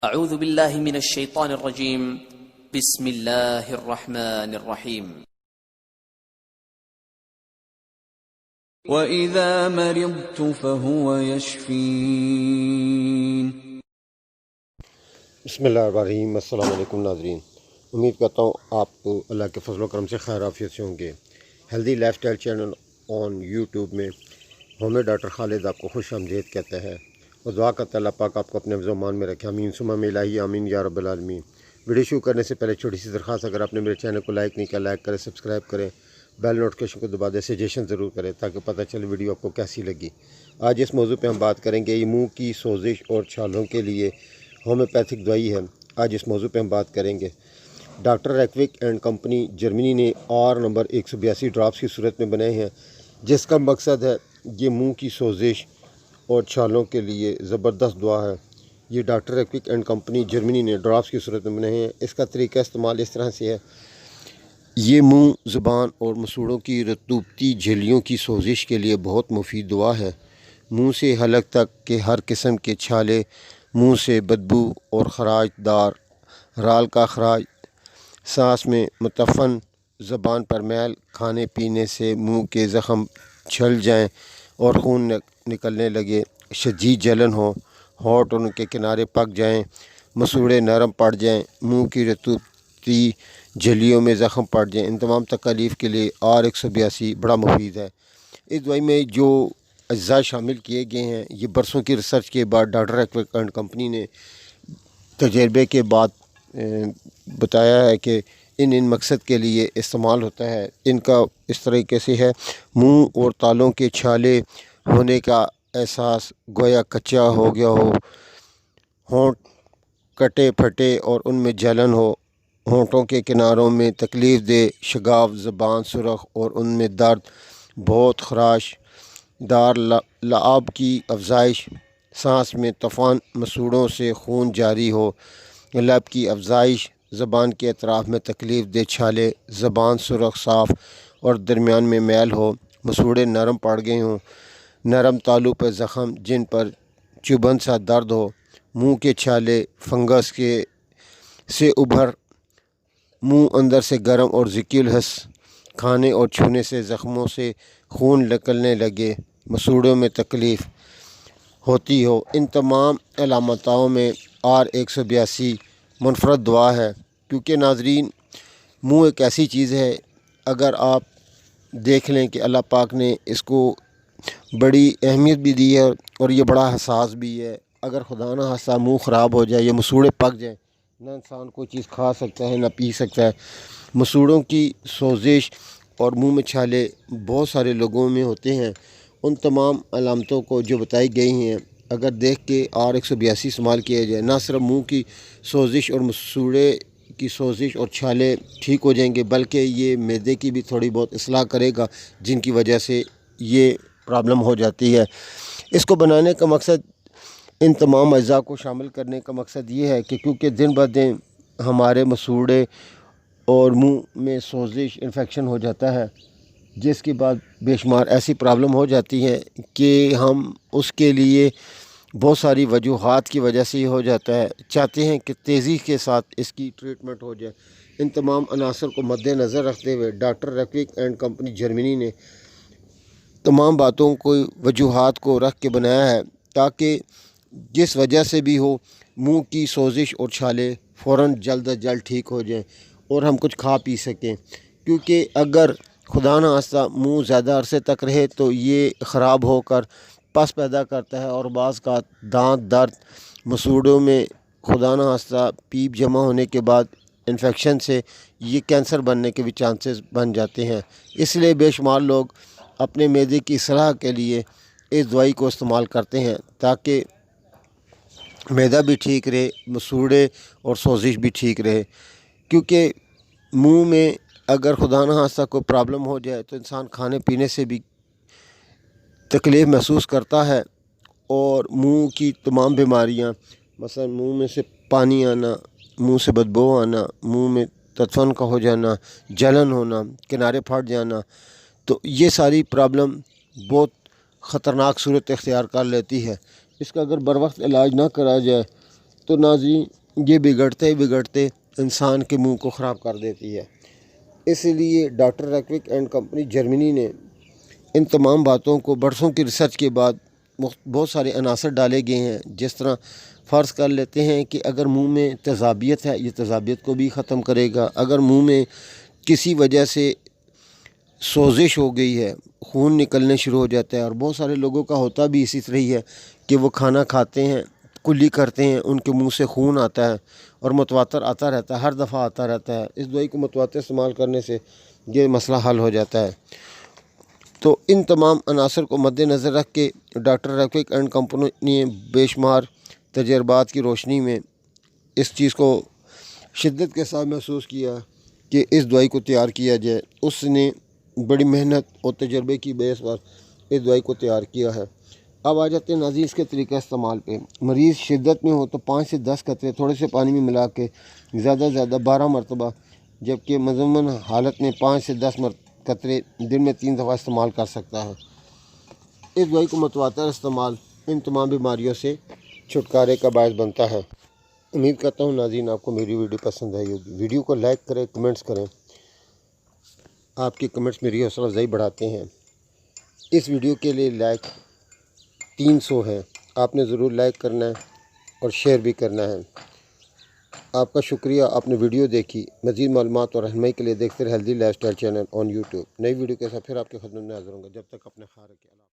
اعوذ باللہ من الشیطان الرجیم بسم اللہ الرحمن الرحیم وَإِذَا مَرِضْتُ فَهُوَ يَشْفِينِ۔ بسم اللہ الرحمن الرحیم۔ السلام علیکم ناظرین، امید کرتا ہوں آپ اللہ کے فضل و کرم سے خیر عافیت سے ہوں گے۔ Healthy life style channel on YouTube میں ہومیو ڈاکٹر خالد آپ کو خوش آمدید کہتا ہے اور دعا کرتا ہے اللہ پاک آپ کو اپنے حفظ و امان میں رکھے، آمین ثم الہی آمین یا رب العالمین۔ ویڈیو شروع کرنے سے پہلے چھوٹی سی درخواست، اگر آپ نے میرے چینل کو لائک نہیں کیا لائک کریں، سبسکرائب کریں، بیل نوٹیفیکیشن کو دبا دیں، سجیشن ضرور کریں تاکہ پتہ چلے ویڈیو آپ کو کیسی لگی۔ آج اس موضوع پہ ہم بات کریں گے، یہ منہ کی سوزش اور چھالوں کے لیے ہومیوپیتھک دوائی ہے۔ آج اس موضوع پہ ہم بات کریں گے۔ ڈاکٹر ریکویگ اینڈ کمپنی جرمنی نے آر نمبر 182 ڈراپس کی صورت میں بنائے ہیں، جس کا مقصد ہے یہ منہ کی سوزش اور چھالوں کے لیے زبردست دوا ہے۔ یہ ڈاکٹر ریکویگ اینڈ کمپنی جرمنی نے ڈراپس کی صورت میں بنائے ہیں۔ اس کا طریقہ استعمال اس طرح سے ہے، یہ منہ، زبان اور مسوڑوں کی رطوبتی جھلیوں کی سوزش کے لیے بہت مفید دوا ہے۔ منہ سے حلق تک کے ہر قسم کے چھالے، منہ سے بدبو اور خراش دار رال کا خراج، سانس میں متفن، زبان پر میل، کھانے پینے سے منہ کے زخم چھل جائیں اور خون نکلنے لگے، شدید جلن ہو، ہونٹ اور ان کے کنارے پک جائیں، مسوڑے نرم پڑ جائیں، منہ کی رطوبتی جھلیوں میں زخم پڑ جائیں، ان تمام تکالیف کے لیے R182 بڑا مفید ہے۔ اس دوائی میں جو اجزاء شامل کیے گئے ہیں، یہ برسوں کی ریسرچ کے بعد ڈاکٹر ریکویگ اینڈ کمپنی نے تجربے کے بعد بتایا ہے کہ ان مقصد کے لیے استعمال ہوتا ہے۔ ان کا اس طریقے سے ہے، منہ اور تالوں کے چھالے ہونے کا احساس گویا کچا ہو گیا ہو، ہونٹ کٹے پھٹے اور ان میں جلن ہو، ہونٹوں کے کناروں میں تکلیف دہ شگاف، زبان سرخ اور ان میں درد، بہت خراش دار لعاب کی افزائش، سانس میں طوفان، مسوڑوں سے خون جاری ہو، لب کی افزائش، زبان کے اطراف میں تکلیف دہ چھالے، زبان سرخ صاف اور درمیان میں میل ہو، مسوڑے نرم پڑ گئے ہوں، نرم تالو پر زخم جن پر چبھن سا درد ہو، منہ کے چھالے فنگس سے ابھر، منہ اندر سے گرم اور ذکی الحس، کھانے اور چھونے سے زخموں سے خون نکلنے لگے، مسوڑوں میں تکلیف ہوتی ہو۔ ان تمام علامتوں میں R182 منفرد دوا ہے، کیونکہ ناظرین منہ ایک ایسی چیز ہے، اگر آپ دیکھ لیں کہ اللہ پاک نے اس کو بڑی اہمیت بھی دی ہے اور یہ بڑا حساس بھی ہے۔ اگر خدا نہ خواستہ منہ خراب ہو جائے یا مسوڑے پک جائیں، نہ انسان کوئی چیز کھا سکتا ہے نہ پی سکتا ہے۔ مسوڑوں کی سوزش اور منہ میں چھالے بہت سارے لوگوں میں ہوتے ہیں۔ ان تمام علامتوں کو جو بتائی گئی ہیں، اگر دیکھ کے R182 استعمال کیا جائے، نہ صرف منہ کی سوزش اور مسوڑے کی سوزش اور چھالے ٹھیک ہو جائیں گے، بلکہ یہ معدے کی بھی تھوڑی بہت اصلاح کرے گا، جن کی وجہ سے یہ پرابلم ہو جاتی ہے۔ اس کو بنانے کا مقصد، ان تمام اجزاء کو شامل کرنے کا مقصد یہ ہے کہ کیونکہ دن بدن ہمارے مسوڑے اور منہ میں سوزش انفیکشن ہو جاتا ہے، جس کے بعد بے شمار ایسی پرابلم ہو جاتی ہے کہ ہم اس کے لیے بہت ساری وجوہات کی وجہ سے یہ ہو جاتا ہے، چاہتے ہیں کہ تیزی کے ساتھ اس کی ٹریٹمنٹ ہو جائے۔ ان تمام عناصر کو مد نظر رکھتے ہوئے ڈاکٹر ریکویگ اینڈ کمپنی جرمنی نے تمام باتوں کو، وجوہات کو رکھ کے بنایا ہے تاکہ جس وجہ سے بھی ہو، منہ کی سوزش اور چھالے فوراً جلد از جلد ٹھیک ہو جائیں اور ہم کچھ کھا پی سکیں۔ کیونکہ اگر خدا نہ خواستہ منہ زیادہ عرصے تک رہے تو یہ خراب ہو کر پس پیدا کرتا ہے اور بعض کا دانت درد، مسوڑوں میں خدا نہ خواستہ پیپ جمع ہونے کے بعد انفیکشن سے یہ کینسر بننے کے بھی چانسز بن جاتے ہیں۔ اس لیے بے شمار لوگ اپنے معدے کی اصلاح کے لیے اس دوائی کو استعمال کرتے ہیں تاکہ معدہ بھی ٹھیک رہے، مسوڑے اور سوزش بھی ٹھیک رہے۔ کیونکہ منہ میں اگر خدا نہ خواستہ کوئی پرابلم ہو جائے تو انسان کھانے پینے سے بھی تکلیف محسوس کرتا ہے، اور منہ کی تمام بیماریاں، مثلا منہ میں سے پانی آنا، منہ سے بدبو آنا، منہ میں تتفن کا ہو جانا، جلن ہونا، کنارے پھٹ جانا، تو یہ ساری پرابلم بہت خطرناک صورت اختیار کر لیتی ہے۔ اس کا اگر بر وقت علاج نہ کرا جائے تو ناظرین یہ بگڑتے بگڑتے انسان کے منہ کو خراب کر دیتی ہے۔ اسی لیے ڈاکٹر ریکویگ اینڈ کمپنی جرمنی نے ان تمام باتوں کو برسوں کی ریسرچ کے بعد بہت سارے عناصر ڈالے گئے ہیں، جس طرح فرض کر لیتے ہیں کہ اگر منہ میں تیزابیت ہے، یہ تیزابیت کو بھی ختم کرے گا۔ اگر منہ میں کسی وجہ سے سوزش ہو گئی ہے، خون نکلنے شروع ہو جاتا ہے، اور بہت سارے لوگوں کا ہوتا بھی اسی طرح ہی ہے کہ وہ کھانا کھاتے ہیں، کلی کرتے ہیں، ان کے منہ سے خون آتا ہے اور متواتر آتا رہتا ہے، ہر دفعہ آتا رہتا ہے۔ اس دوائی کو متواتر استعمال کرنے سے یہ مسئلہ حل ہو جاتا ہے۔ تو ان تمام عناصر کو مد نظر رکھ کے ڈاکٹر ریکویگ اینڈ کمپنی نے بے شمار تجربات کی روشنی میں اس چیز کو شدت کے ساتھ محسوس کیا کہ اس دوائی کو تیار کیا جائے۔ اس نے بڑی محنت اور تجربے کی بیس پر اس دوائی کو تیار کیا ہے۔ اب آ جاتے ہیں ناظرین اس کے طریقہ استعمال پہ۔ مریض شدت میں ہو تو 5 سے 10 قطرے تھوڑے سے پانی میں ملا کے زیادہ سے زیادہ 12 مرتبہ، جبکہ مضمن حالت میں 5 سے 10 قطرے دن میں 3 دفعہ استعمال کر سکتا ہے۔ اس دوائی کو متواتر استعمال ان تمام بیماریوں سے چھٹکارے کا باعث بنتا ہے۔ امید کرتا ہوں ناظرین آپ کو میری ویڈیو پسند آئی ہوگی۔ ویڈیو کو لائک کریں، کمنٹس کریں، آپ کے کمنٹس میری حوصلہ افزائی بڑھاتے ہیں۔ اس ویڈیو کے لیے لائک 300 ہے، آپ نے ضرور لائک کرنا ہے اور شیئر بھی کرنا ہے۔ آپ کا شکریہ، آپ نے ویڈیو دیکھی۔ مزید معلومات اور رہنمائی کے لیے دیکھتے رہیں healthy life style channel on YouTube. نئی ویڈیو کے ساتھ پھر آپ کی خدمت میں حاضر ہوں گا۔ جب تک اپنے خیال رکھیں۔